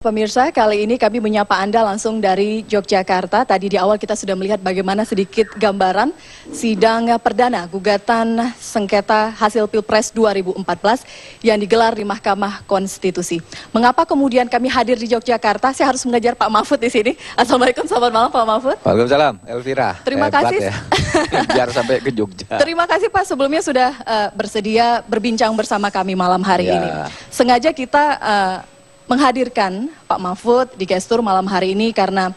Pemirsa, kali ini kami menyapa Anda langsung dari Yogyakarta. Tadi di awal kita sudah melihat bagaimana sedikit gambaran sidang perdana gugatan sengketa hasil Pilpres 2014 yang digelar di Mahkamah Konstitusi. Mengapa kemudian kami hadir di Yogyakarta? Saya harus mengejar Pak Mahfud di sini. Assalamualaikum, selamat malam Pak Mahfud. Waalaikumsalam, Elvira. Terima kasih. Ya. Biar sampai ke Jogja. Terima kasih Pak, sebelumnya sudah bersedia berbincang bersama kami malam hari ini. Sengaja kita menghadirkan Pak Mahfud di Gestur malam hari ini karena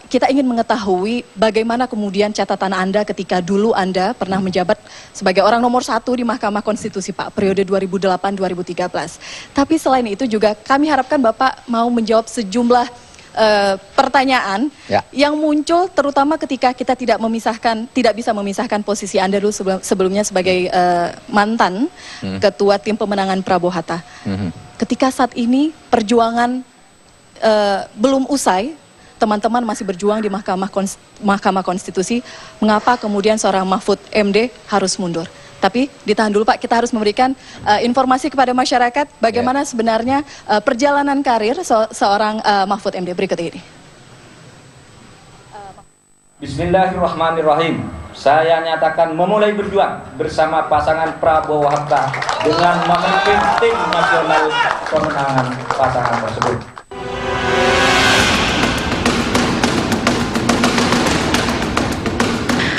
kita ingin mengetahui bagaimana kemudian catatan Anda ketika dulu Anda pernah menjabat sebagai orang nomor 1 di Mahkamah Konstitusi Pak, periode 2008-2013. Tapi selain itu juga kami harapkan Bapak mau menjawab sejumlah pertanyaan yang muncul terutama ketika kita tidak bisa memisahkan posisi Anda dulu sebelumnya sebagai mantan ketua tim pemenangan Prabowo Hatta. Ketika saat ini perjuangan belum usai, teman-teman masih berjuang di Mahkamah Konstitusi, mengapa kemudian seorang Mahfud MD harus mundur? Tapi ditahan dulu Pak, kita harus memberikan informasi kepada masyarakat bagaimana sebenarnya perjalanan karir seorang Mahfud MD berikut ini. Bismillahirrahmanirrahim. Saya nyatakan memulai berjuang bersama pasangan Prabowo Hatta dengan memimpin tim nasional pemenangan pasangan tersebut.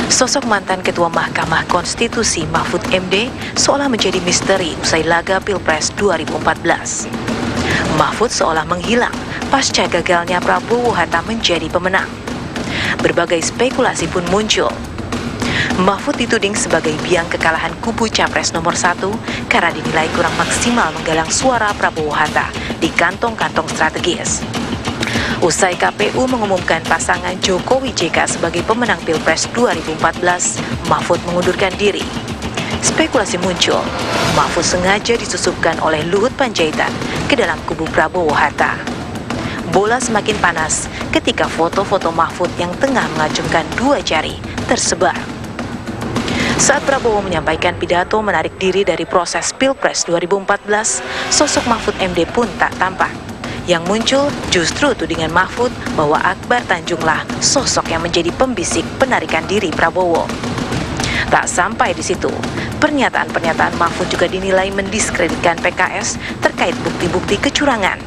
Sosok mantan Ketua Mahkamah Konstitusi Mahfud MD seolah menjadi misteri usai laga Pilpres 2014. Mahfud seolah menghilang pasca gagalnya Prabowo Hatta menjadi pemenang. Berbagai spekulasi pun muncul. Mahfud dituding sebagai biang kekalahan kubu Capres nomor 1 karena dinilai kurang maksimal menggalang suara Prabowo Hatta di kantong-kantong strategis. Usai KPU mengumumkan pasangan Jokowi JK sebagai pemenang Pilpres 2014, Mahfud mengundurkan diri. Spekulasi muncul, Mahfud sengaja disusupkan oleh Luhut Panjaitan ke dalam kubu Prabowo Hatta. Bola semakin panas ketika foto-foto Mahfud yang tengah mengacungkan 2 jari tersebar. Saat Prabowo menyampaikan pidato menarik diri dari proses Pilpres 2014, sosok Mahfud MD pun tak tampak. Yang muncul justru tudingan Mahfud bahwa Akbar Tanjunglah sosok yang menjadi pembisik penarikan diri Prabowo. Tak sampai di situ, pernyataan-pernyataan Mahfud juga dinilai mendiskreditkan PKS terkait bukti-bukti kecurangan.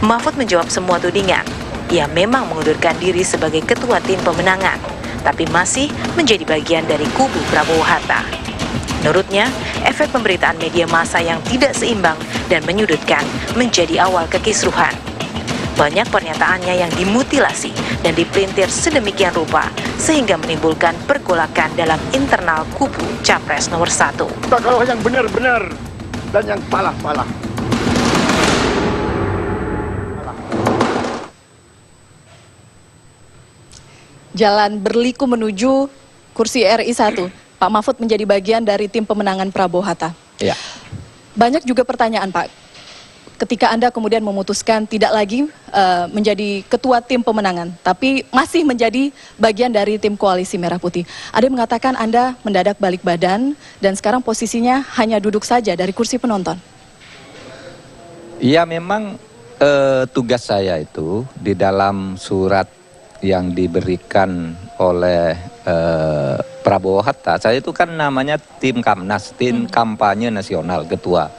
Mahfud menjawab semua tudingan. Ia memang mengundurkan diri sebagai ketua tim pemenangan, tapi masih menjadi bagian dari kubu Prabowo Hatta. Menurutnya, efek pemberitaan media massa yang tidak seimbang dan menyudutkan menjadi awal kekisruhan. Banyak pernyataannya yang dimutilasi dan dipelintir sedemikian rupa sehingga menimbulkan pergolakan dalam internal kubu Capres nomor 1. Kalau yang benar-benar dan yang palah-palah. Jalan berliku menuju kursi RI 1. Pak Mahfud menjadi bagian dari tim pemenangan Prabowo Hatta. Ya. Banyak juga pertanyaan Pak, ketika Anda kemudian memutuskan tidak lagi menjadi ketua tim pemenangan, tapi masih menjadi bagian dari tim koalisi Merah Putih. Ada yang mengatakan Anda mendadak balik badan dan sekarang posisinya hanya duduk saja dari kursi penonton. Iya, memang tugas saya itu di dalam surat yang diberikan oleh Prabowo Hatta, saya itu kan namanya tim Kamnas, tim kampanye nasional, ketua.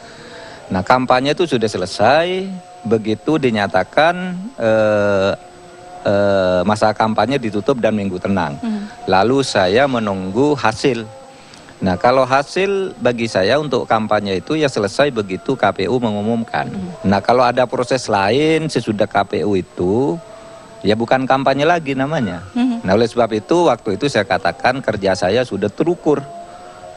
Nah, kampanye itu sudah selesai, begitu dinyatakan masa kampanye ditutup dan minggu tenang. Lalu saya menunggu hasil. Nah, kalau hasil bagi saya untuk kampanye itu ya selesai begitu KPU mengumumkan. Nah, kalau ada proses lain sesudah KPU itu, ya bukan kampanye lagi namanya. Nah, oleh sebab itu waktu itu saya katakan kerja saya sudah terukur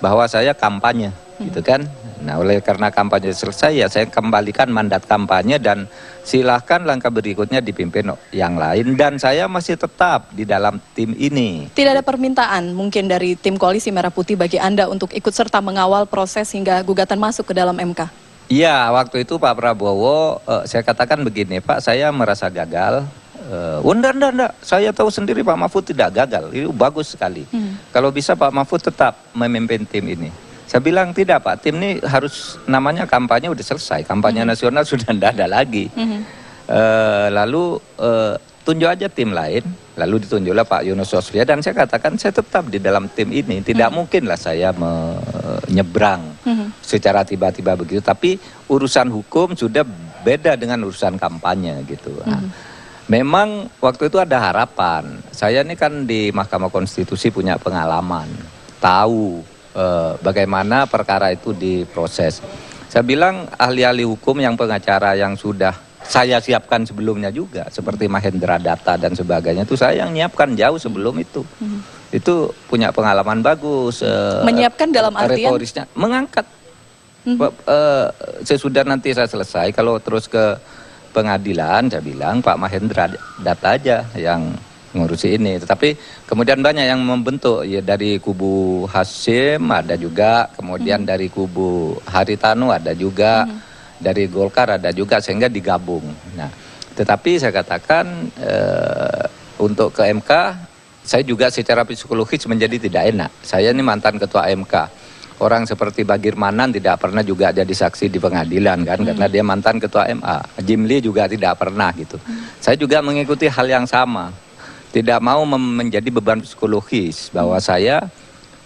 bahwa saya kampanye, gitu kan. Nah, karena kampanye selesai ya saya kembalikan mandat kampanye dan silahkan langkah berikutnya dipimpin yang lain dan saya masih tetap di dalam tim ini. Tidak ada permintaan mungkin dari tim koalisi Merah Putih bagi Anda untuk ikut serta mengawal proses hingga gugatan masuk ke dalam MK? Iya, waktu itu Pak Prabowo, saya katakan begini, Pak, saya merasa gagal. Enggak, saya tahu sendiri Pak Mahfud tidak gagal, itu bagus sekali. Kalau bisa Pak Mahfud tetap memimpin tim ini. Saya bilang tidak Pak, tim ini harus namanya kampanye udah selesai, kampanye nasional sudah tidak ada lagi. Lalu tunjuk aja tim lain, lalu ditunjuklah Pak Yunus Sosvia, dan saya katakan saya tetap di dalam tim ini. Tidak mungkinlah saya menyeberang secara tiba-tiba begitu, tapi urusan hukum sudah beda dengan urusan kampanye gitu. Nah, memang waktu itu ada harapan. Saya ini kan di Mahkamah Konstitusi punya pengalaman, tahu bagaimana perkara itu diproses. Saya bilang ahli-ahli hukum yang pengacara yang sudah saya siapkan sebelumnya juga, seperti Mahendra Data dan sebagainya, itu saya yang nyiapkan jauh sebelum itu. Itu punya pengalaman bagus. Menyiapkan dalam artian? Retorisnya, mengangkat. Sesudah nanti saya selesai, kalau terus ke pengadilan, saya bilang Pak Mahendra Data aja yang ngurusi ini. Tetapi kemudian banyak yang membentuk, ya dari kubu Hasyim ada juga, kemudian dari kubu Haritanu ada juga, dari Golkar ada juga, sehingga digabung. Nah, tetapi saya katakan untuk ke MK, saya juga secara psikologis menjadi tidak enak. Saya ini mantan ketua MK. Orang seperti Bagir Manan tidak pernah juga jadi saksi di pengadilan kan, karena dia mantan ketua MA. Jimli juga tidak pernah gitu. Saya juga mengikuti hal yang sama. Tidak mau menjadi beban psikologis bahwa saya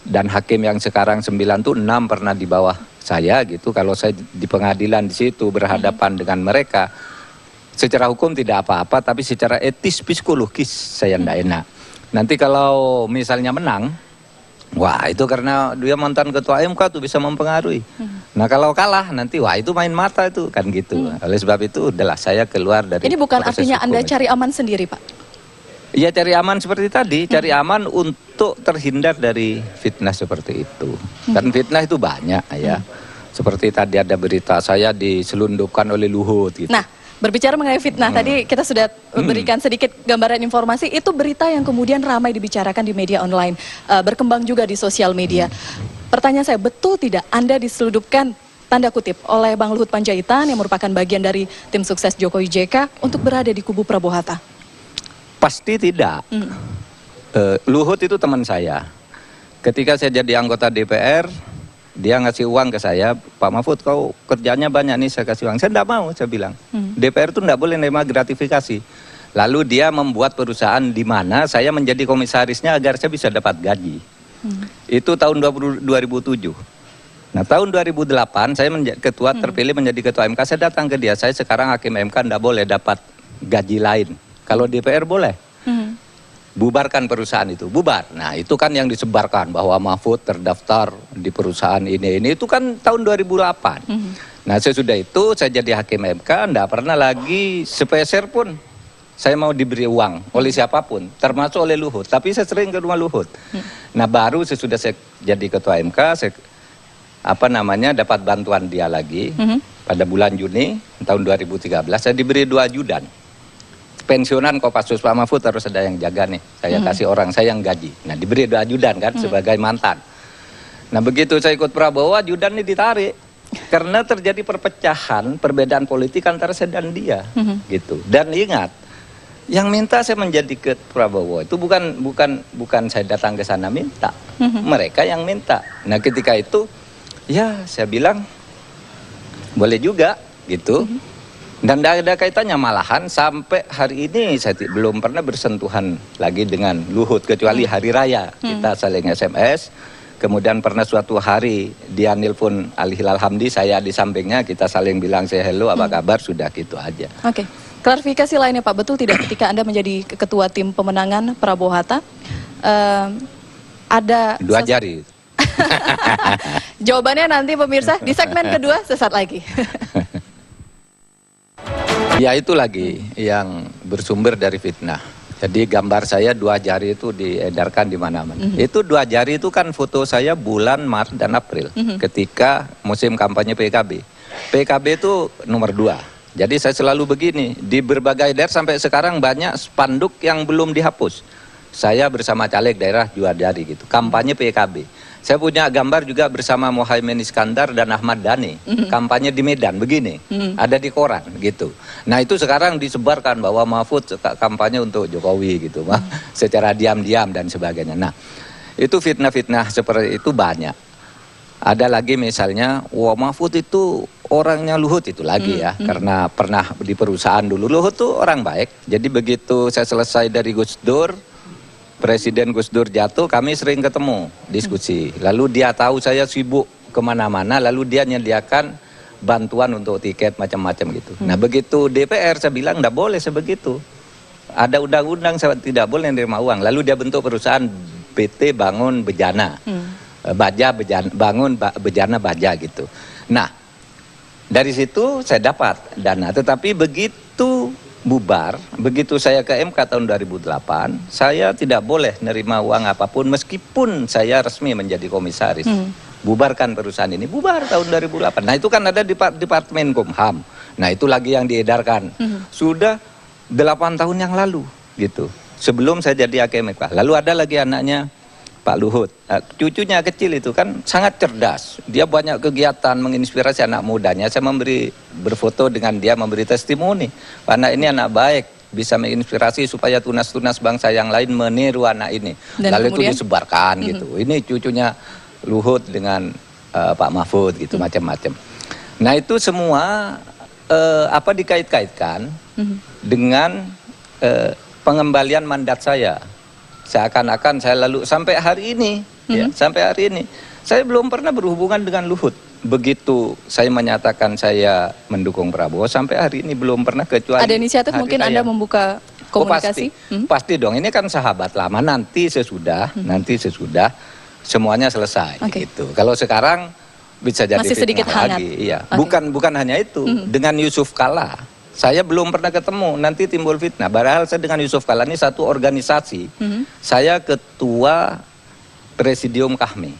dan hakim yang sekarang 9 tuh 6 pernah di bawah saya gitu. Kalau saya di pengadilan di situ berhadapan dengan mereka, secara hukum tidak apa-apa, tapi secara etis psikologis saya tidak enak. Nanti kalau misalnya menang, wah itu karena dia mantan ketua MK tuh bisa mempengaruhi. Nah kalau kalah nanti wah itu main mata itu kan gitu. Oleh sebab itu udahlah saya keluar dari. Ini bukan artinya Anda cari aman sendiri, Pak? Iya, cari aman seperti tadi, cari aman untuk terhindar dari fitnah seperti itu. Dan fitnah itu banyak ya. Seperti tadi ada berita saya diselundupkan oleh Luhut gitu. Nah, berbicara mengenai fitnah, tadi kita sudah berikan sedikit gambaran informasi, itu berita yang kemudian ramai dibicarakan di media online, berkembang juga di sosial media. Pertanyaan saya, betul tidak Anda diselundupkan, tanda kutip, oleh Bang Luhut Panjaitan yang merupakan bagian dari tim sukses Jokowi JK untuk berada di kubu Prabowo Hatta? Pasti tidak. Luhut itu teman saya. Ketika saya jadi anggota DPR, dia ngasih uang ke saya, Pak Mahfud kau kerjanya banyak nih, saya kasih uang. Saya tidak mau, saya bilang. DPR itu tidak boleh nerima gratifikasi. Lalu dia membuat perusahaan di mana saya menjadi komisarisnya agar saya bisa dapat gaji. Itu tahun 2007. Nah tahun 2008 saya terpilih menjadi ketua MK, saya datang ke dia, saya sekarang hakim MK tidak boleh dapat gaji lain. Kalau DPR boleh, bubarkan perusahaan itu, bubar. Nah itu kan yang disebarkan bahwa Mahfud terdaftar di perusahaan ini itu kan tahun 2008. Nah sesudah itu saya jadi hakim MK, tidak pernah lagi sepeser pun saya mau diberi uang oleh siapapun, termasuk oleh Luhut. Tapi saya sering ke rumah Luhut. Nah baru sesudah saya jadi ketua MK, saya dapat bantuan dia lagi pada bulan Juni tahun 2013, saya diberi 2 ajudan. Pensiunan Kopassus Pak Mahfud harus ada yang jaga nih, saya kasih orang saya yang gaji. Nah diberi 2 ajudan kan sebagai mantan. Nah begitu saya ikut Prabowo, ajudan ini ditarik karena terjadi perpecahan, perbedaan politik antara saya dan dia gitu. Dan ingat, yang minta saya menjadi ke Prabowo itu bukan saya datang ke sana minta, mereka yang minta. Nah ketika itu ya saya bilang boleh juga gitu. Dan tidak ada kaitannya, malahan sampai hari ini saya belum pernah bersentuhan lagi dengan Luhut kecuali hari raya kita saling SMS. Kemudian pernah suatu hari dia nelpon Ali Hilal Hamdi, saya di sampingnya, kita saling bilang say hello, apa kabar, sudah gitu aja. Oke, klarifikasi lainnya Pak, betul tidak ketika Anda menjadi ketua tim pemenangan Prabowo Hatta ada 2 jari? Jawabannya nanti pemirsa di segmen kedua sesaat lagi. Ya itu lagi yang bersumber dari fitnah. Jadi gambar saya 2 jari itu diedarkan di mana-mana. Itu 2 jari itu kan foto saya bulan Maret dan April ketika musim kampanye PKB. PKB itu nomor 2. Jadi saya selalu begini, di berbagai daerah sampai sekarang banyak spanduk yang belum dihapus. Saya bersama caleg daerah 2 jari gitu, kampanye PKB. Saya punya gambar juga bersama Muhaimin Iskandar dan Ahmad Dhani, kampanye di Medan, begini, ada di koran gitu. Nah itu sekarang disebarkan bahwa Mahfud kampanye untuk Jokowi gitu, secara diam-diam dan sebagainya. Nah itu fitnah-fitnah seperti itu banyak. Ada lagi misalnya, wah Mahfud itu orangnya Luhut itu lagi ya, karena pernah di perusahaan dulu. Luhut tuh orang baik. Jadi begitu saya selesai dari Gus Dur, Presiden Gus Dur jatuh, kami sering ketemu, diskusi. Lalu dia tahu saya sibuk kemana-mana, lalu dia menyediakan bantuan untuk tiket macam-macam gitu. Nah begitu DPR saya bilang nggak boleh sebegitu. Ada undang-undang saya tidak boleh menerima uang. Lalu dia bentuk perusahaan PT Bangun Bejana. Baja Bejana, Bangun Bejana Baja gitu. Nah, dari situ saya dapat dana. Tetapi begitu bubar, begitu saya ke MK tahun 2008, saya tidak boleh nerima uang apapun meskipun saya resmi menjadi komisaris. Bubarkan perusahaan ini, bubar tahun 2008. Nah, itu kan ada di Departemen Kumham. Nah, itu lagi yang diedarkan. Sudah 8 tahun yang lalu gitu. Sebelum saya jadi hakim MK. Lalu ada lagi anaknya Pak Luhut, cucunya kecil itu kan sangat cerdas. Dia banyak kegiatan menginspirasi anak mudanya. Saya berfoto dengan dia, memberi testimoni. Anak ini anak baik, bisa menginspirasi supaya tunas-tunas bangsa yang lain meniru anak ini. Dan lalu kemudian, itu disebarkan gitu. Ini cucunya Luhut dengan Pak Mahfud gitu, macam-macam. Nah itu semua dikait-kaitkan dengan pengembalian mandat saya. Seakan-akan saya lalu sampai hari ini, ya, sampai hari ini saya belum pernah berhubungan dengan Luhut. Begitu saya menyatakan saya mendukung Prabowo, sampai hari ini belum pernah, kecuali ada inisiatif mungkin Anda membuka komunikasi? Pasti dong. Ini kan sahabat lama. Nanti sesudah semuanya selesai. Gitu. Kalau sekarang bisa jadi masih sedikit hangat lagi. Iya. Bukan hanya itu. Dengan Yusuf Kalla, saya belum pernah ketemu, nanti timbul fitnah. Padahal saya dengan Yusuf Kalla ini satu organisasi. Saya ketua Presidium Kahmi.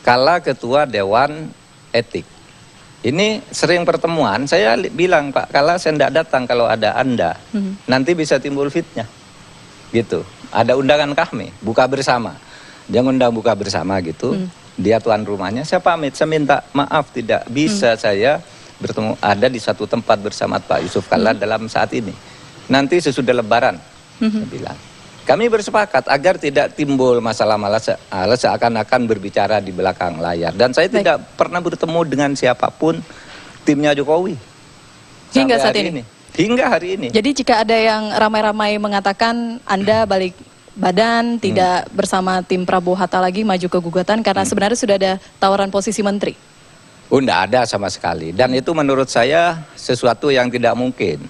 Kalla ketua Dewan Etik. Ini sering pertemuan, saya bilang, Pak Kalla saya tidak datang kalau ada Anda. Nanti bisa timbul fitnah. Gitu. Ada undangan Kahmi, buka bersama. Dia ngundang buka bersama gitu. Dia tuan rumahnya, saya pamit, saya minta maaf tidak bisa saya bertemu ada di satu tempat bersama Pak Yusuf Kalla dalam saat ini. Nanti sesudah Lebaran, saya bilang. Kami bersepakat agar tidak timbul masalah-masalah seakan-akan berbicara di belakang layar. Dan saya tidak pernah bertemu dengan siapapun timnya Jokowi. Hingga saat ini? Hingga hari ini. Jadi jika ada yang ramai-ramai mengatakan Anda balik badan, tidak bersama tim Prabowo Hatta lagi maju ke gugatan karena sebenarnya sudah ada tawaran posisi menteri. Oh, enggak ada sama sekali. Dan itu menurut saya sesuatu yang tidak mungkin.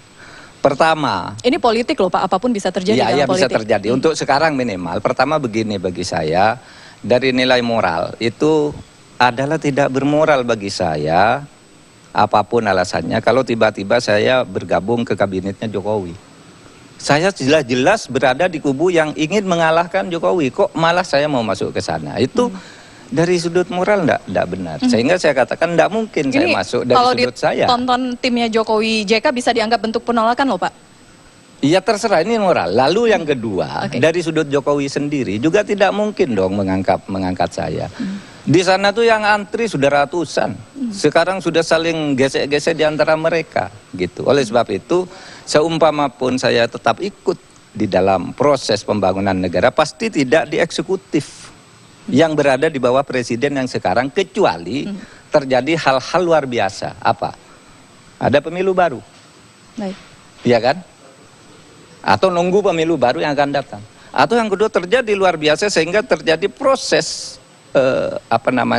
Pertama, ini politik loh Pak, apapun bisa terjadi dalam iya, politik. bisa terjadi. Untuk sekarang minimal, pertama begini bagi saya, dari nilai moral itu adalah tidak bermoral bagi saya, apapun alasannya, kalau tiba-tiba saya bergabung ke kabinetnya Jokowi. Saya jelas-jelas berada di kubu yang ingin mengalahkan Jokowi, kok malah saya mau masuk ke sana. Itu dari sudut moral enggak benar. Sehingga saya katakan enggak mungkin saya masuk dari sudut saya. Kalau ditonton timnya Jokowi JK bisa dianggap bentuk penolakan loh Pak? Iya terserah, ini moral. Lalu yang kedua, dari sudut Jokowi sendiri juga tidak mungkin dong mengangkat saya. Di sana tuh yang antri sudah ratusan. Sekarang sudah saling gesek-gesek di antara mereka gitu. Oleh sebab itu, seumpama pun saya tetap ikut di dalam proses pembangunan negara, pasti tidak di eksekutif yang berada di bawah presiden yang sekarang, kecuali terjadi hal-hal luar biasa. Apa? Ada pemilu baru. Baik. Iya kan? Atau nunggu pemilu baru yang akan datang. Atau yang kedua terjadi luar biasa sehingga terjadi proses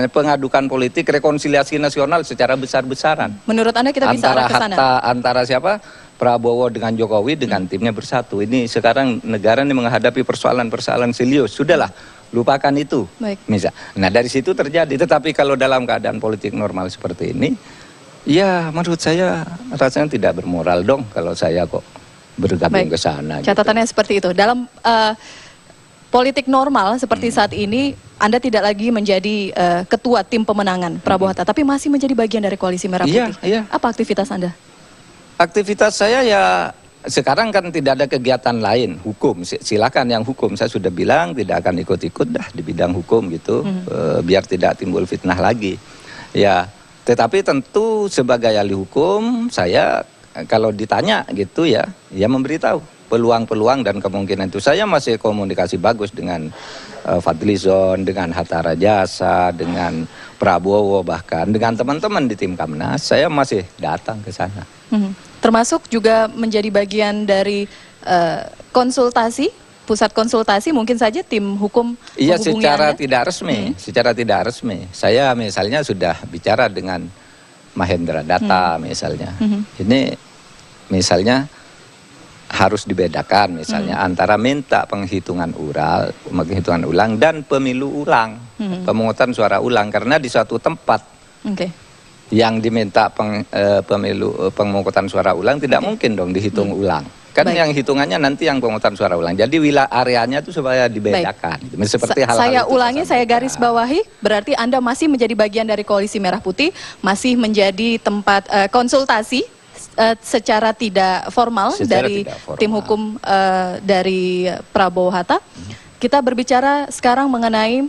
pengadukan politik, rekonsiliasi nasional secara besar-besaran. Menurut Anda kita bisa arah ke sana? Antara siapa? Prabowo dengan Jokowi dengan timnya bersatu. Ini sekarang negara ini menghadapi persoalan-persoalan serius. Sudahlah, lupakan itu. Baik. Nah dari situ terjadi. Tetapi kalau dalam keadaan politik normal seperti ini, ya menurut saya rasanya tidak bermoral dong kalau saya kok bergabung ke sana. Catatannya seperti itu. Dalam politik normal seperti saat ini, Anda tidak lagi menjadi ketua tim pemenangan Prabowo Hatta, tapi masih menjadi bagian dari Koalisi Merah Putih. Iya. Apa aktivitas Anda? Aktivitas saya ya sekarang kan tidak ada kegiatan lain, hukum. Silakan yang hukum, saya sudah bilang tidak akan ikut-ikut dah di bidang hukum gitu, biar tidak timbul fitnah lagi. Ya, tetapi tentu sebagai ahli hukum saya kalau ditanya gitu ya memberitahu peluang-peluang dan kemungkinan itu. Saya masih komunikasi bagus dengan Fadlizon, dengan Hatta Rajasa, dengan Prabowo, bahkan dengan teman-teman di tim Kamnas, saya masih datang ke sana. Termasuk juga menjadi bagian dari konsultasi, pusat konsultasi, mungkin saja tim hukum Iya, menghubungi secara Anda? tidak resmi, secara tidak resmi. Saya misalnya sudah bicara dengan Mahendra Data misalnya. Ini misalnya harus dibedakan misalnya antara minta penghitungan ulang dan pemilu ulang, pemungutan suara ulang, karena di suatu tempat yang diminta pemungutan suara ulang tidak mungkin dong dihitung ulang. Kan yang hitungannya nanti yang pemungutan suara ulang. Jadi wilayah areanya itu supaya dibedakan. Seperti hal-hal saya itu ulangi, saya garis bawahi, berarti Anda masih menjadi bagian dari Koalisi Merah Putih, masih menjadi tempat konsultasi secara tidak formal dari tim hukum dari Prabowo Hatta. Kita berbicara sekarang mengenai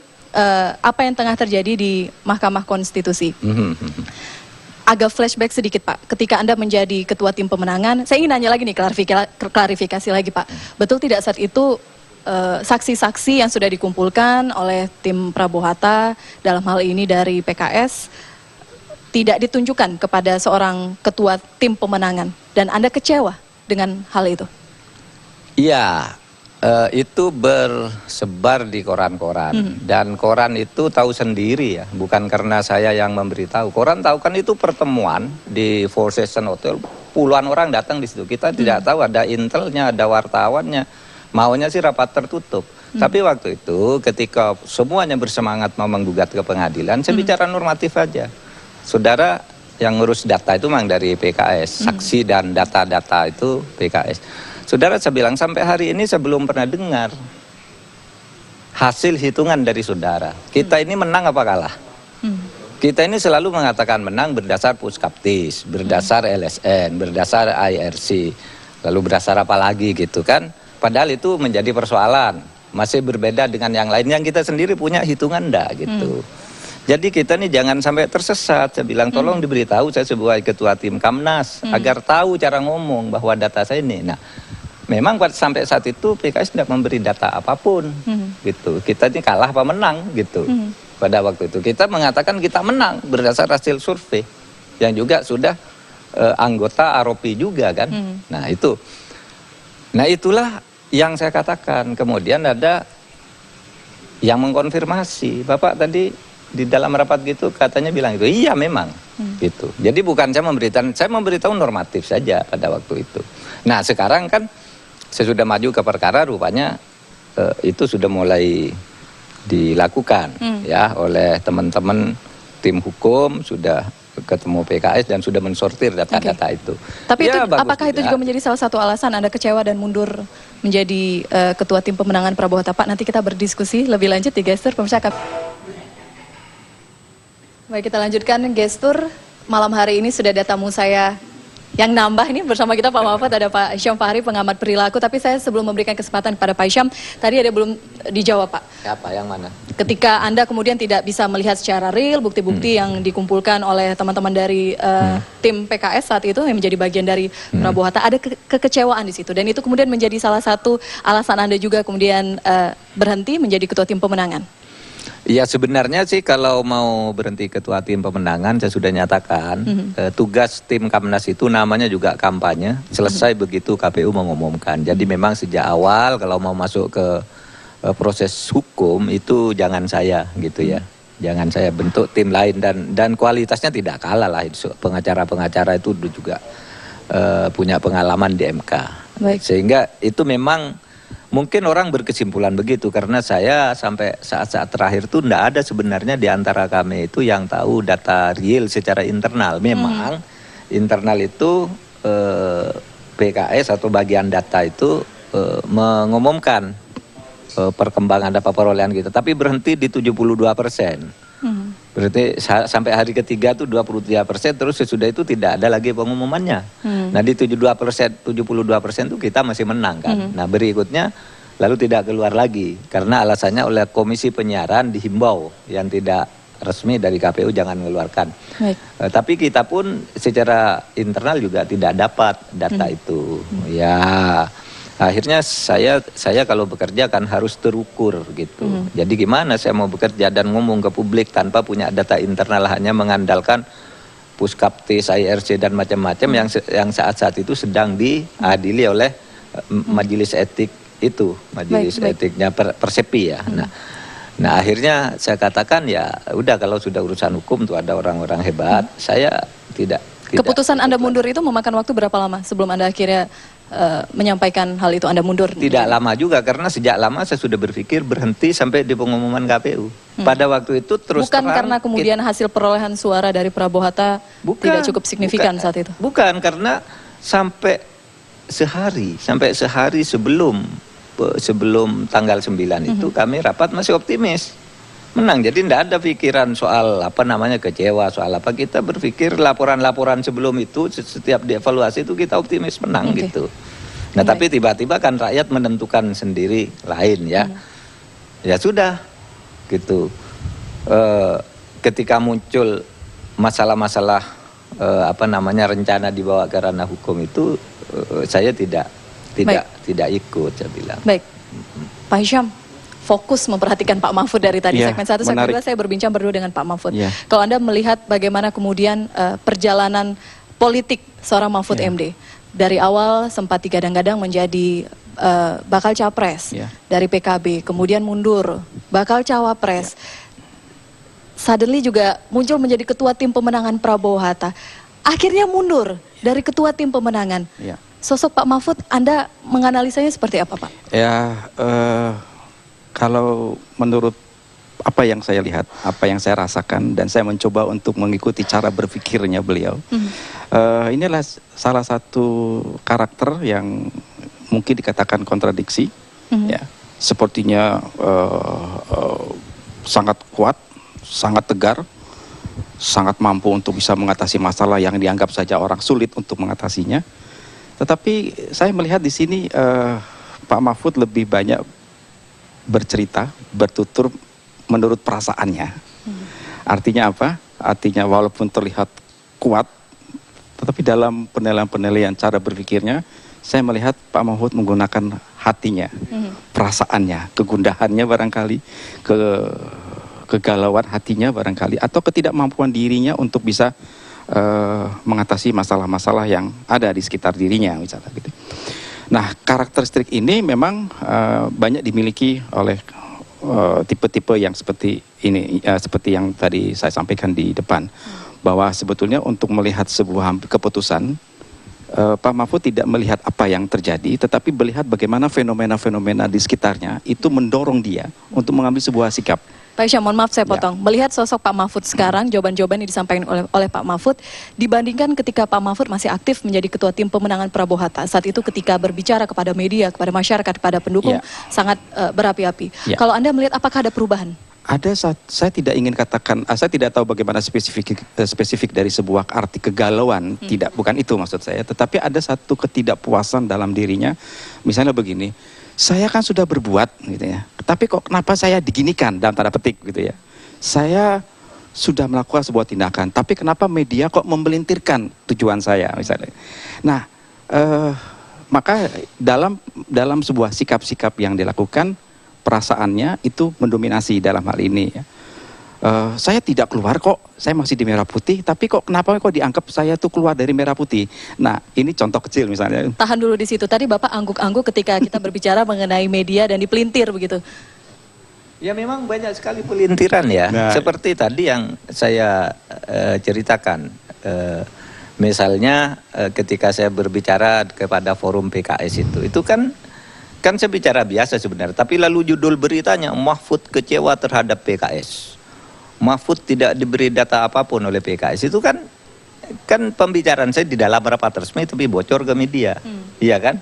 apa yang tengah terjadi di Mahkamah Konstitusi. Agak flashback sedikit Pak, ketika Anda menjadi ketua tim pemenangan, saya ingin nanya lagi nih, klarifikasi lagi Pak. Betul tidak saat itu saksi-saksi yang sudah dikumpulkan oleh tim Prabowo Hatta, dalam hal ini dari PKS, tidak ditunjukkan kepada seorang ketua tim pemenangan, dan Anda kecewa dengan hal itu? Iya, itu bersebar di koran-koran, dan koran itu tahu sendiri ya, bukan karena saya yang memberitahu. Koran tahu kan itu pertemuan di Four Seasons Hotel, puluhan orang datang di situ. Kita tidak tahu, ada intelnya, ada wartawannya, maunya sih rapat tertutup. Tapi waktu itu ketika semuanya bersemangat mau menggugat ke pengadilan, saya bicara normatif aja. Saudara yang ngurus data itu memang dari PKS, saksi dan data-data itu PKS. Saudara, saya bilang sampai hari ini saya belum pernah dengar hasil hitungan dari saudara. Kita ini menang apa kalah? Kita ini selalu mengatakan menang berdasar puskaptis, berdasar LSN, berdasar IRC, lalu berdasar apa lagi gitu kan. Padahal itu menjadi persoalan, masih berbeda dengan yang lain, yang kita sendiri punya hitungan enggak gitu. Jadi kita nih jangan sampai tersesat. Saya bilang tolong diberitahu, saya sebagai ketua tim Kamnas, agar tahu cara ngomong bahwa data saya ini. Nah, memang sampai saat itu PKS tidak memberi data apapun, gitu. Kita ini kalah apa menang, gitu. Pada waktu itu kita mengatakan kita menang berdasar hasil survei, yang juga sudah anggota AROPI juga kan. Nah itu, nah itulah yang saya katakan. Kemudian ada yang mengkonfirmasi, Bapak tadi di dalam rapat gitu katanya bilang itu, iya memang, gitu. Jadi bukan saya memberitahu normatif saja pada waktu itu. Nah sekarang kan saya sudah maju ke perkara, rupanya itu sudah mulai dilakukan ya oleh teman-teman tim hukum, sudah ketemu PKS dan sudah mensortir data-data itu. Tapi ya, itu apakah itu juga menjadi salah satu alasan Anda kecewa dan mundur menjadi ketua tim pemenangan Prabowo Hatta? Pak, nanti kita berdiskusi lebih lanjut di Gestur Pemirsa. Baik, kita lanjutkan Gestur. Malam hari ini sudah ada tamu saya yang nambah ini bersama kita Pak Mahfud, ada Pak Hisham Fahri, pengamat perilaku. Tapi saya sebelum memberikan kesempatan kepada Pak Hisham, tadi ada belum dijawab Pak. Siapa yang mana? Ketika Anda kemudian tidak bisa melihat secara real bukti-bukti yang dikumpulkan oleh teman-teman dari tim PKS saat itu yang menjadi bagian dari Prabowo Hatta, ada kekecewaan di situ. Dan itu kemudian menjadi salah satu alasan Anda juga kemudian berhenti menjadi ketua tim pemenangan. Ya sebenarnya sih kalau mau berhenti ketua tim pemenangan saya sudah nyatakan tugas tim Kamnas itu namanya juga kampanye, selesai begitu KPU mengumumkan. Jadi memang sejak awal kalau mau masuk ke proses hukum itu jangan saya gitu ya. Jangan saya bentuk tim lain dan kualitasnya tidak kalah lah. Pengacara-pengacara itu juga punya pengalaman di MK. Baik. Sehingga itu memang mungkin orang berkesimpulan begitu karena saya sampai saat-saat terakhir itu tidak ada sebenarnya di antara kami itu yang tahu data real secara internal. Memang internal itu PKS atau bagian data itu mengumumkan perkembangan data perolehan kita, tapi berhenti di 72%. Berarti sampai hari ketiga itu 23%, terus sesudah itu tidak ada lagi pengumumannya. Nah di 72% itu kita masih menang kan. Nah berikutnya lalu tidak keluar lagi karena alasannya oleh Komisi Penyiaran dihimbau yang tidak resmi dari KPU jangan mengeluarkan. Tapi kita pun secara internal juga tidak dapat data itu. Ya Akhirnya saya kalau bekerja kan harus terukur gitu. Jadi gimana saya mau bekerja dan ngomong ke publik tanpa punya data internal, hanya mengandalkan Puskaptis, IRC dan macam-macam yang saat-saat itu sedang diadili oleh majelis etik itu, majelis etiknya Persepi ya. Nah akhirnya saya katakan ya udah, kalau sudah urusan hukum tuh ada orang-orang hebat, saya tidak. Keputusan Anda mundur itu memakan waktu berapa lama sebelum Anda akhirnya menyampaikan hal itu, Anda mundur? Tidak lama juga, karena sejak lama saya sudah berpikir berhenti sampai di pengumuman KPU. Pada waktu itu terus bukan karena kemudian hasil perolehan suara dari Prabowo Hatta tidak cukup signifikan saat itu? Bukan, karena sampai sehari sebelum tanggal 9 itu kami rapat masih optimis menang. Jadi tidak ada pikiran soal kecewa, soal apa. Kita berpikir laporan-laporan sebelum itu, setiap dievaluasi itu kita optimis menang gitu. Nah tapi tiba-tiba kan rakyat menentukan sendiri lain ya. Ya sudah gitu. Ketika muncul masalah-masalah rencana dibawa ke ranah hukum itu, saya tidak ikut, saya bilang. Baik, Pak Hisham, fokus memperhatikan Pak Mahfud dari tadi segmen 1 sampai 2 saya berbincang berdua dengan Pak Mahfud. Kalau Anda melihat bagaimana kemudian perjalanan politik seorang Mahfud MD dari awal sempat digadang-gadang menjadi bakal capres dari PKB, kemudian mundur bakal cawapres, suddenly juga muncul menjadi ketua tim pemenangan Prabowo Hatta, akhirnya mundur dari ketua tim pemenangan. Sosok Pak Mahfud, Anda menganalisanya seperti apa, Pak? Kalau menurut apa yang saya lihat, apa yang saya rasakan, dan saya mencoba untuk mengikuti cara berpikirnya beliau, inilah salah satu karakter yang mungkin dikatakan kontradiksi, ya, sepertinya sangat kuat, sangat tegar, sangat mampu untuk bisa mengatasi masalah yang dianggap saja orang sulit untuk mengatasinya. Tetapi saya melihat di sini Pak Mahfud lebih banyak bercerita, bertutur menurut perasaannya. Artinya apa? Artinya walaupun terlihat kuat, tetapi dalam penilaian-penilaian cara berpikirnya, saya melihat Pak Mahfud menggunakan hatinya, perasaannya, kegundahannya barangkali, kegalauan hatinya barangkali, atau ketidakmampuan dirinya untuk bisa mengatasi masalah-masalah yang ada di sekitar dirinya, misalnya gitu. Nah, karakteristik ini memang banyak dimiliki oleh tipe-tipe yang seperti ini, seperti yang tadi saya sampaikan di depan, bahwa sebetulnya untuk melihat sebuah keputusan, Pak Mahfud tidak melihat apa yang terjadi, tetapi melihat bagaimana fenomena-fenomena di sekitarnya itu mendorong dia untuk mengambil sebuah sikap. Pak Hisham, mohon maaf saya potong. Melihat sosok Pak Mahfud sekarang, jawaban-jawaban yang disampaikan oleh Pak Mahfud, dibandingkan ketika Pak Mahfud masih aktif menjadi ketua tim pemenangan Prabowo Hatta. Saat itu ketika berbicara kepada media, kepada masyarakat, kepada pendukung, sangat berapi-api. Kalau Anda melihat apakah ada perubahan? Ada, saya tidak ingin katakan, saya tidak tahu bagaimana spesifik dari sebuah arti kegalauan, bukan itu maksud saya, tetapi ada satu ketidakpuasan dalam dirinya. Misalnya begini, saya kan sudah berbuat gitu ya, tapi kok kenapa saya diginikan dalam tanda petik gitu ya. Saya sudah melakukan sebuah tindakan, tapi kenapa media kok memelintirkan tujuan saya misalnya. Nah, maka dalam sebuah sikap-sikap yang dilakukan, perasaannya itu mendominasi dalam hal ini ya. Saya tidak keluar kok, saya masih di merah putih, tapi kenapa kok dianggap saya tuh keluar dari merah putih. Nah, ini contoh kecil misalnya. Tahan dulu di situ, tadi Bapak angguk-angguk ketika kita berbicara mengenai media dan dipelintir begitu. Ya memang banyak sekali pelintiran ya, seperti tadi yang saya ceritakan. Misalnya ketika saya berbicara kepada forum PKS itu kan saya bicara biasa sebenarnya, tapi lalu judul beritanya Mahfud kecewa terhadap PKS. Mahfud tidak diberi data apapun oleh PKS. Itu kan pembicaraan saya di dalam rapat resmi tapi bocor ke media, iya kan?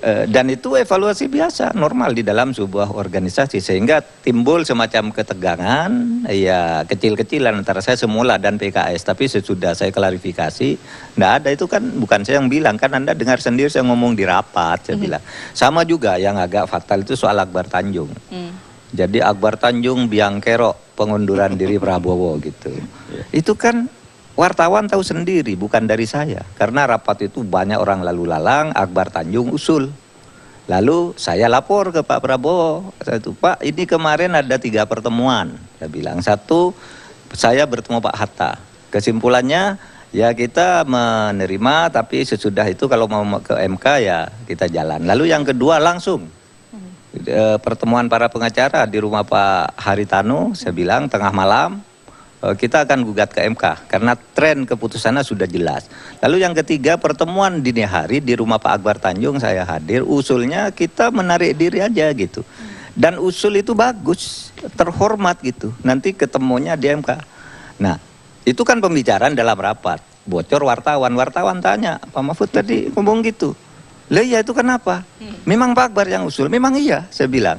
Dan itu evaluasi biasa, normal di dalam sebuah organisasi, sehingga timbul semacam ketegangan, ya kecil-kecilan antara saya semula dan PKS. Tapi sesudah saya klarifikasi, nggak ada, itu kan bukan saya yang bilang, kan Anda dengar sendiri saya ngomong di rapat, saya bilang. Sama juga yang agak fatal itu soal Akbar Tanjung. Jadi Akbar Tanjung biang kerok pengunduran diri Prabowo gitu. Itu kan wartawan tahu sendiri, bukan dari saya. Karena rapat itu banyak orang lalu lalang, Akbar Tanjung usul. Lalu saya lapor ke Pak Prabowo, Pak ini kemarin ada 3 pertemuan. Saya bilang, 1 saya bertemu Pak Hatta. Kesimpulannya ya kita menerima, tapi sesudah itu kalau mau ke MK ya kita jalan. Lalu yang kedua langsung pertemuan para pengacara di rumah Pak Haritanu, saya bilang tengah malam. Kita akan gugat ke MK karena tren keputusannya sudah jelas. Lalu yang ketiga pertemuan dini hari di rumah Pak Akbar Tanjung, saya hadir. Usulnya kita menarik diri aja gitu. Dan usul itu bagus, terhormat gitu. Nanti ketemunya di MK. Nah itu kan pembicaraan dalam rapat. Bocor wartawan tanya, Pak Mahfud tadi ngomong gitu. Lah iya itu kenapa? Memang Pak Akbar yang usul, memang iya saya bilang.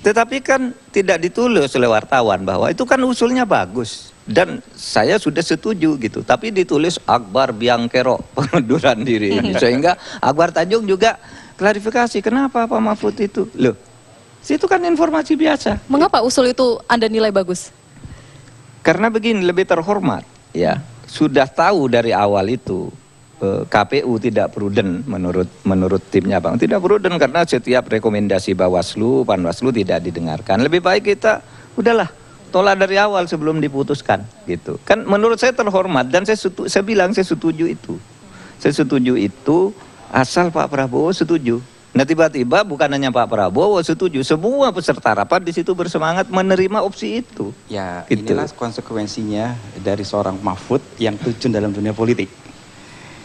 Tetapi kan tidak ditulis oleh wartawan bahwa itu kan usulnya bagus. Dan saya sudah setuju gitu. Tapi ditulis Akbar Biangkero pengunduran diri ini. Sehingga Akbar Tanjung juga klarifikasi. Kenapa Pak Mahfud itu? Loh, itu kan informasi biasa. Mengapa usul itu Anda nilai bagus? Karena begini, lebih terhormat. Ya, sudah tahu dari awal itu. KPU tidak prudent menurut timnya Bang. Tidak prudent karena setiap rekomendasi Bawaslu, Panwaslu tidak didengarkan. Lebih baik kita udahlah tolak dari awal sebelum diputuskan gitu. Kan menurut saya terhormat dan saya bilang saya setuju itu. Saya setuju itu asal Pak Prabowo setuju. Nah tiba-tiba bukan hanya Pak Prabowo setuju, semua peserta rapat di situ bersemangat menerima opsi itu. Ya, gitu. inilah konsekuensinya dari seorang Mahfud yang terjun dalam dunia politik.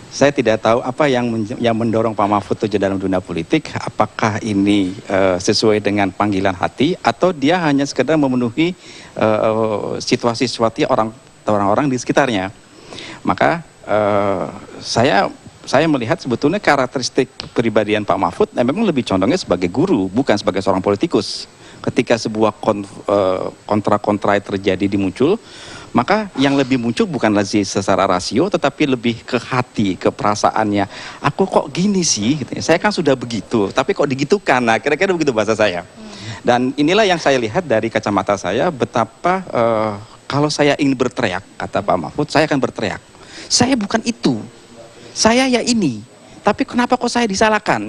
Saya tidak tahu apa yang mendorong Pak Mahfud terjun dalam dunia politik. Apakah ini sesuai dengan panggilan hati atau dia hanya sekedar memenuhi situasi-situasi orang-orang di sekitarnya. Maka saya melihat sebetulnya karakteristik kepribadian Pak Mahfud memang lebih condongnya sebagai guru, bukan sebagai seorang politikus. Ketika sebuah kontra-kontra terjadi muncul, maka yang lebih muncul bukanlah secara rasio, tetapi lebih ke hati, ke perasaannya. Aku kok gini sih, gitu. Saya kan sudah begitu, tapi kok digitukan. Nah, kira-kira begitu bahasa saya. Dan inilah yang saya lihat dari kacamata saya, betapa kalau saya ingin berteriak, kata Pak Mahfud, saya akan berteriak. Saya bukan itu, saya ya ini. Tapi kenapa kok saya disalahkan?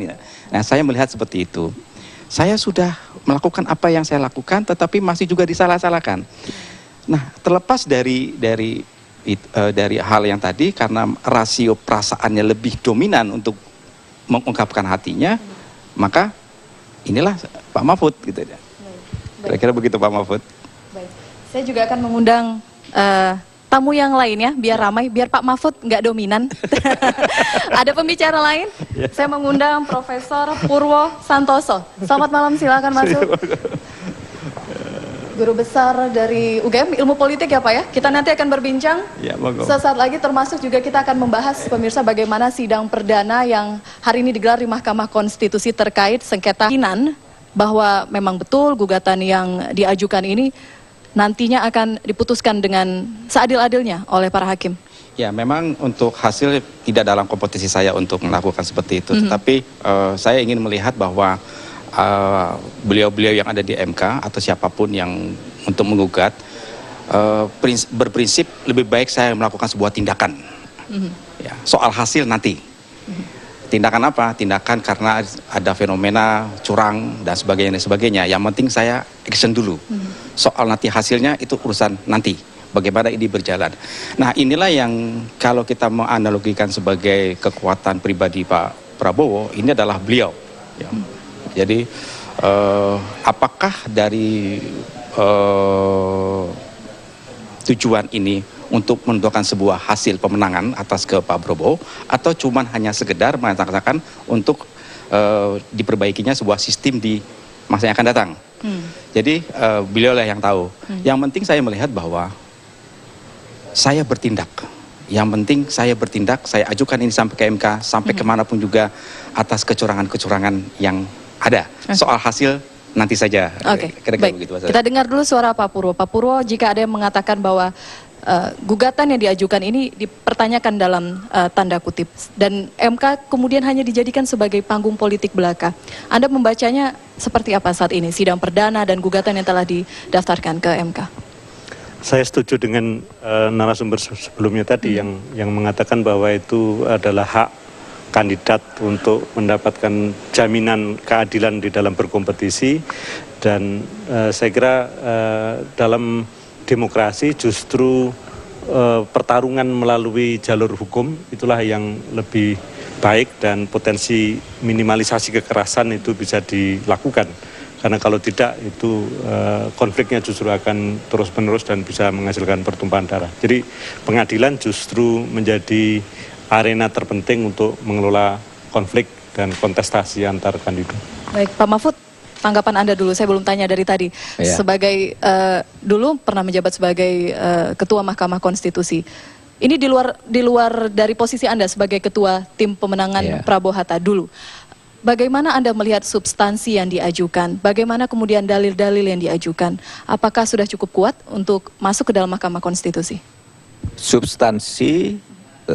Nah, saya melihat seperti itu. Saya sudah melakukan apa yang saya lakukan, tetapi masih juga disalah-salahkan. Nah, terlepas dari hal yang tadi, karena rasio perasaannya lebih dominan untuk mengungkapkan hatinya, maka inilah Pak Mahfud gitu ya. Kira-kira begitu Pak Mahfud. Baik. Saya juga akan mengundang tamu yang lain ya, biar ramai, biar Pak Mahfud nggak dominan. Ada pembicara lain? Saya mengundang Profesor Purwo Santoso. Selamat malam, silakan masuk. Guru besar dari UGM Ilmu Politik ya Pak ya. Kita nanti akan berbincang sesaat lagi, termasuk juga kita akan membahas pemirsa bagaimana sidang perdana yang hari ini digelar di Mahkamah Konstitusi terkait sengketa keyakinan bahwa memang betul gugatan yang diajukan ini nantinya akan diputuskan dengan seadil-adilnya oleh para hakim. Ya, memang untuk hasil tidak dalam kompetisi saya untuk melakukan seperti itu, tetapi saya ingin melihat bahwa beliau-beliau yang ada di MK atau siapapun yang untuk menggugat berprinsip lebih baik saya melakukan sebuah tindakan. Ya, soal hasil nanti. Tindakan apa? Tindakan karena ada fenomena curang dan sebagainya. Yang penting saya action dulu. Soal nanti hasilnya itu urusan nanti. Bagaimana ini berjalan. Nah, inilah yang kalau kita menganalogikan sebagai kekuatan pribadi Pak Prabowo, ini adalah beliau. Ya. Jadi apakah dari tujuan ini untuk menentukan sebuah hasil pemenangan atas ke Pak Prabowo, atau cuman hanya sekedar mengatakan untuk diperbaikinya sebuah sistem di masa yang akan datang. Jadi beliau lah yang tahu. Yang penting saya melihat bahwa saya bertindak. Yang penting saya bertindak, saya ajukan ini sampai ke MK, sampai kemanapun juga atas kecurangan-kecurangan yang ada. Soal hasil nanti saja. Oke, baik. Begitu, kita dengar dulu suara Pak Purwo. Pak Purwo, jika ada yang mengatakan bahwa gugatan yang diajukan ini dipertanyakan dalam tanda kutip dan MK kemudian hanya dijadikan sebagai panggung politik belaka, Anda membacanya seperti apa saat ini sidang perdana dan gugatan yang telah didaftarkan ke MK? Saya setuju dengan narasumber sebelumnya tadi yang mengatakan bahwa itu adalah hak kandidat untuk mendapatkan jaminan keadilan di dalam berkompetisi. Dan saya kira dalam demokrasi justru pertarungan melalui jalur hukum itulah yang lebih baik, dan potensi minimalisasi kekerasan itu bisa dilakukan. Karena kalau tidak itu konfliknya justru akan terus-menerus dan bisa menghasilkan pertumpahan darah. Jadi pengadilan justru menjadi arena terpenting untuk mengelola konflik dan kontestasi antar kandidat. Baik, Pak Mahfud, tanggapan Anda dulu. Saya belum tanya dari tadi. Iya. Sebagai dulu pernah menjabat sebagai Ketua Mahkamah Konstitusi. Ini di luar dari posisi Anda sebagai Ketua Tim Pemenangan Prabowo Hatta dulu. Bagaimana Anda melihat substansi yang diajukan? Bagaimana kemudian dalil-dalil yang diajukan? Apakah sudah cukup kuat untuk masuk ke dalam Mahkamah Konstitusi? Substansi,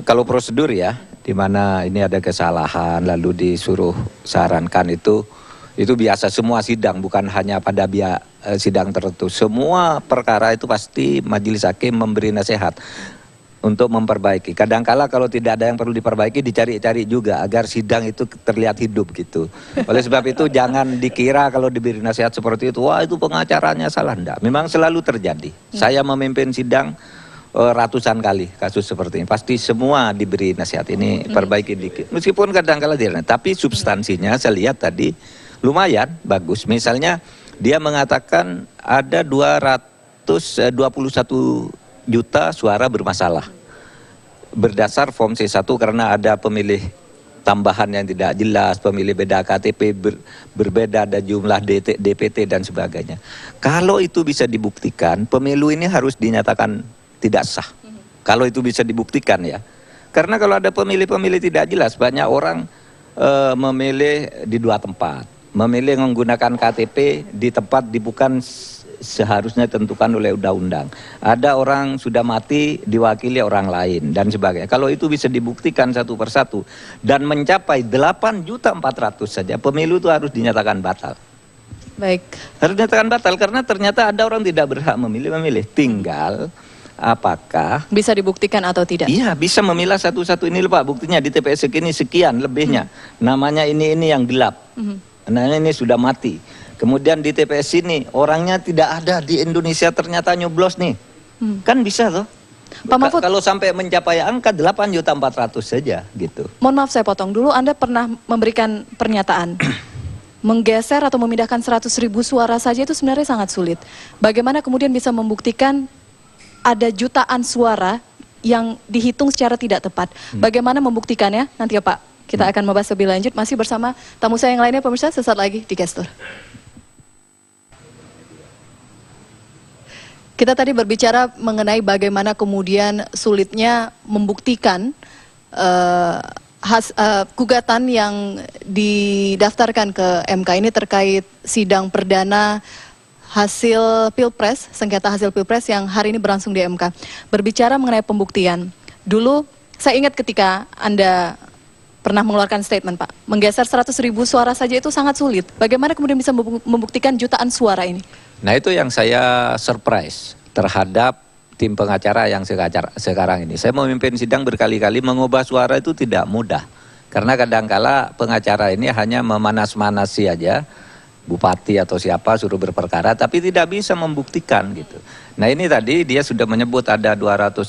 kalau prosedur ya, di mana ini ada kesalahan lalu disuruh sarankan itu biasa semua sidang, bukan hanya pada sidang tertentu. Semua perkara itu pasti majelis hakim memberi nasihat untuk memperbaiki. Kadangkala kalau tidak ada yang perlu diperbaiki, dicari-cari juga agar sidang itu terlihat hidup gitu. Oleh sebab itu jangan dikira kalau diberi nasihat seperti itu, wah itu pengacaranya salah. Enggak, memang selalu terjadi. Saya memimpin sidang ratusan kali kasus seperti ini. Pasti semua diberi nasihat, ini perbaiki dikit. Meskipun kadangkala tidak, tapi substansinya saya lihat tadi lumayan bagus. Misalnya dia mengatakan ada 221 juta suara bermasalah berdasar form C1 karena ada pemilih tambahan yang tidak jelas, pemilih beda KTP, berbeda ada jumlah DPT dan sebagainya. Kalau itu bisa dibuktikan, pemilu ini harus dinyatakan tidak sah. Kalau itu bisa dibuktikan ya. Karena kalau ada pemilih-pemilih tidak jelas, banyak orang memilih di 2 tempat. Memilih menggunakan KTP di tempat bukan seharusnya ditentukan oleh undang-undang. Ada orang sudah mati diwakili orang lain dan sebagainya. Kalau itu bisa dibuktikan satu persatu dan mencapai 8.400.000 saja, pemilu itu harus dinyatakan batal. Baik. Harus dinyatakan batal karena ternyata ada orang tidak berhak memilih. Tinggal apakah Bisa dibuktikan atau tidak? iya bisa memilah satu-satu. Ini Pak, buktinya di TPS segini sekian lebihnya. Namanya ini yang gelap. Nah ini sudah mati. Kemudian di TPS ini orangnya tidak ada di Indonesia, ternyata nyoblos nih. Kan bisa tuh. Pak Mahfud, Kalau sampai mencapai angka 8.400.000 saja gitu. mohon maaf saya potong dulu. Anda pernah memberikan pernyataan menggeser atau memindahkan 100.000 suara saja itu sebenarnya sangat sulit. Bagaimana kemudian bisa membuktikan ada jutaan suara yang dihitung secara tidak tepat? Bagaimana membuktikannya? Nanti ya Pak, kita akan membahas lebih lanjut. Masih bersama tamu saya yang lainnya, pemirsa, sesaat lagi di Gestur. Kita tadi berbicara mengenai bagaimana kemudian sulitnya membuktikan gugatan yang didaftarkan ke MK ini terkait sidang perdana hasil Pilpres, sengketa hasil Pilpres yang hari ini berlangsung di MK. Berbicara mengenai pembuktian, dulu saya ingat ketika Anda pernah mengeluarkan statement Pak, menggeser 100.000 suara saja itu sangat sulit. Bagaimana kemudian bisa membuktikan jutaan suara ini? Nah itu yang saya surprise terhadap tim pengacara yang sekarang ini. Saya memimpin sidang berkali-kali, mengubah suara itu tidak mudah. Karena kadangkala pengacara ini hanya memanas-manasi aja, bupati atau siapa suruh berperkara, tapi tidak bisa membuktikan gitu. Nah ini tadi dia sudah menyebut ada 210.000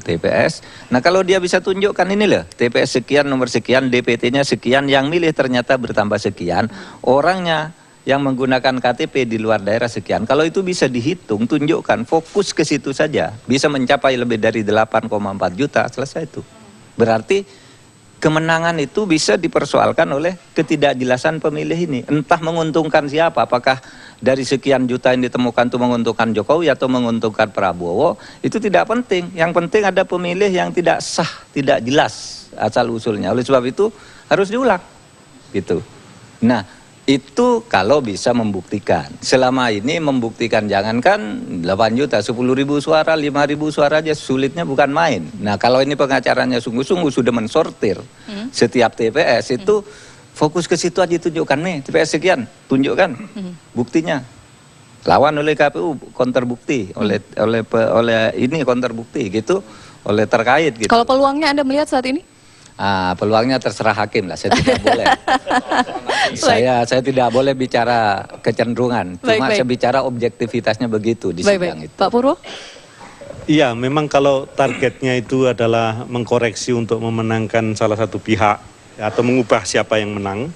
TPS. Nah kalau dia bisa tunjukkan ini loh, TPS sekian, nomor sekian, DPT-nya sekian, yang milih ternyata bertambah sekian, orangnya yang menggunakan KTP di luar daerah sekian. Kalau itu bisa dihitung, tunjukkan, fokus ke situ saja. Bisa mencapai lebih dari 8,4 juta, selesai itu. Berarti kemenangan itu bisa dipersoalkan oleh ketidakjelasan pemilih ini. Entah menguntungkan siapa, apakah dari sekian juta yang ditemukan itu menguntungkan Jokowi atau menguntungkan Prabowo, itu tidak penting. Yang penting ada pemilih yang tidak sah, tidak jelas asal-usulnya. Oleh sebab itu harus diulang. Gitu. Nah, itu kalau bisa membuktikan. Selama ini membuktikan, jangankan 8 juta, 10.000 suara, 5.000 suara aja sulitnya bukan main. Nah kalau ini pengacaranya sungguh-sungguh sudah mensortir setiap TPS itu, fokus ke situ aja, tunjukkan nih TPS sekian, tunjukkan buktinya. Lawan oleh KPU, counter bukti, oleh ini counter bukti gitu, oleh terkait gitu. Kalau peluangnya Anda melihat saat ini? Peluangnya terserah hakim lah, saya tidak boleh. saya tidak boleh bicara kecenderungan, cuma saya bicara objektivitasnya begitu di sidang itu. Pak Purwo? Iya, memang kalau targetnya itu adalah mengkoreksi untuk memenangkan salah satu pihak atau mengubah siapa yang menang,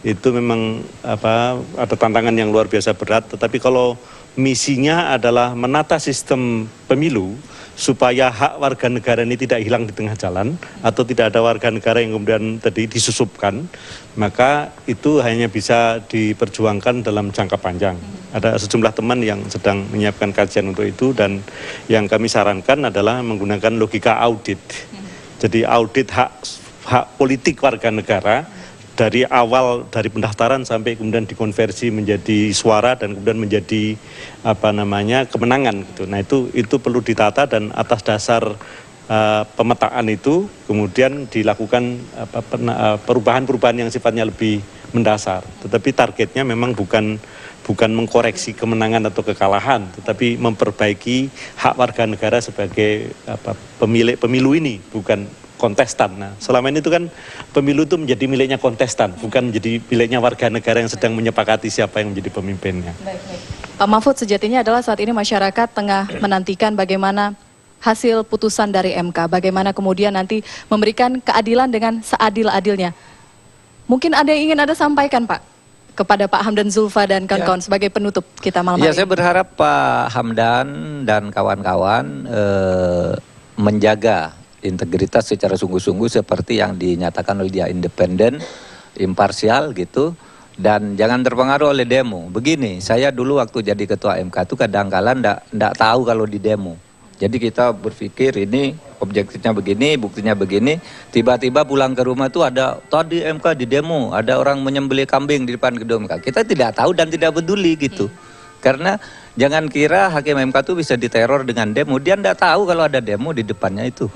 itu memang ada tantangan yang luar biasa berat. Tetapi kalau misinya adalah menata sistem pemilu supaya hak warga negara ini tidak hilang di tengah jalan atau tidak ada warga negara yang kemudian tadi disusupkan, maka itu hanya bisa diperjuangkan dalam jangka panjang. Ada sejumlah teman yang sedang menyiapkan kajian untuk itu, dan yang kami sarankan adalah menggunakan logika audit. Jadi audit hak politik warga negara dari awal, dari pendaftaran sampai kemudian dikonversi menjadi suara dan kemudian menjadi kemenangan gitu. Nah itu perlu ditata, dan atas dasar pemetaan itu kemudian dilakukan perubahan-perubahan yang sifatnya lebih mendasar. Tetapi targetnya memang bukan mengkoreksi kemenangan atau kekalahan, tetapi memperbaiki hak warga negara sebagai pemilik pemilu ini, bukan kontestan. Nah, selama ini itu kan pemilu itu menjadi miliknya kontestan, bukan menjadi miliknya warga negara yang sedang menyepakati siapa yang menjadi pemimpinnya. Pak Mahfud, sejatinya adalah saat ini masyarakat tengah menantikan bagaimana hasil putusan dari MK, bagaimana kemudian nanti memberikan keadilan dengan seadil-adilnya. Mungkin ada yang ingin Anda sampaikan, Pak, kepada Pak Hamdan Zulfa dan kawan-kawan sebagai penutup kita malam hari ini. Saya berharap Pak Hamdan dan kawan-kawan menjaga integritas secara sungguh-sungguh seperti yang dinyatakan oleh dia, independen, imparsial gitu, dan jangan terpengaruh oleh demo. Begini, saya dulu waktu jadi ketua MK itu kadang-kala ndak tahu kalau di demo. Jadi kita berpikir ini objektifnya begini, buktinya begini, tiba-tiba pulang ke rumah itu ada tadi MK di demo, ada orang menyembelih kambing di depan gedung MK. Kita tidak tahu dan tidak peduli gitu. Karena jangan kira hakim MK itu bisa diteror dengan demo, dia ndak tahu kalau ada demo di depannya itu.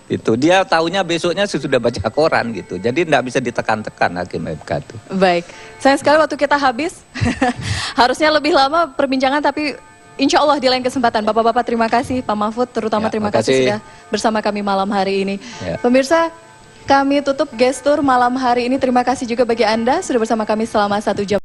Itu dia taunya besoknya sudah baca koran gitu, jadi tidak bisa ditekan-tekan hakim MK itu. Baik, sayang sekali waktu kita habis. Harusnya lebih lama perbincangan, tapi insya Allah di lain kesempatan. Bapak-bapak terima kasih, Pak Mahfud terutama terima kasih sudah bersama kami malam hari ini. Pemirsa, kami tutup gestur malam hari ini. Terima kasih juga bagi Anda sudah bersama kami selama 1 jam.